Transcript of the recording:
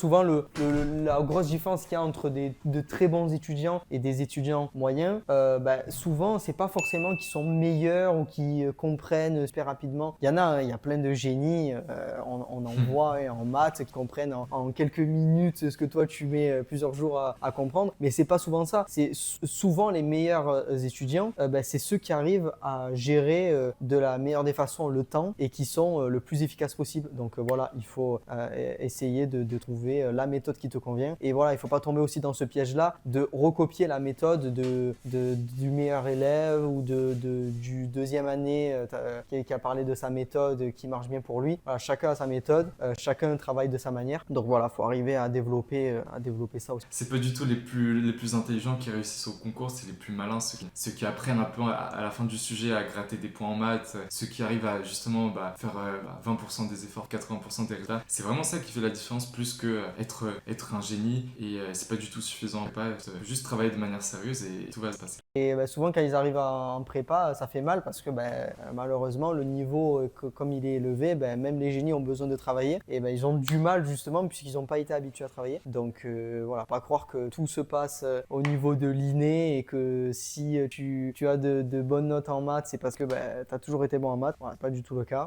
Souvent, la grosse différence qu'il y a entre de très bons étudiants et des étudiants moyens, souvent, c'est pas forcément qu'ils sont meilleurs ou qu'ils comprennent super rapidement. Il y en a, hein, il y a plein de génies, on en voit hein, en maths qui comprennent en quelques minutes ce que toi tu mets plusieurs jours à comprendre. Mais c'est pas souvent ça. C'est souvent les meilleurs étudiants, c'est ceux qui arrivent à gérer de la meilleure des façons le temps et qui sont le plus efficaces possible. Donc voilà, il faut essayer de trouver la méthode qui te convient. Et voilà, il ne faut pas tomber aussi dans ce piège-là de recopier la méthode du meilleur élève ou du deuxième année qui a parlé de sa méthode qui marche bien pour lui. Voilà, chacun a sa méthode, chacun travaille de sa manière. Donc voilà, il faut arriver à développer ça aussi. C'est pas du tout les plus intelligents qui réussissent au concours, c'est les plus malins, ceux qui apprennent un peu à la fin du sujet à gratter des points en maths, ceux qui arrivent à justement faire 20% des efforts, 80% des résultats. C'est vraiment ça qui fait la différence plus que être un génie et c'est pas du tout suffisant. Pas juste travailler de manière sérieuse et tout va se passer. Et souvent, quand ils arrivent en prépa, ça fait mal parce que malheureusement, le niveau, comme il est élevé, même les génies ont besoin de travailler. Et ils ont du mal justement puisqu'ils n'ont pas été habitués à travailler. Donc voilà, pas croire que tout se passe au niveau de l'inné et que si tu as de bonnes notes en maths, c'est parce que tu as toujours été bon en maths. Voilà, pas du tout le cas.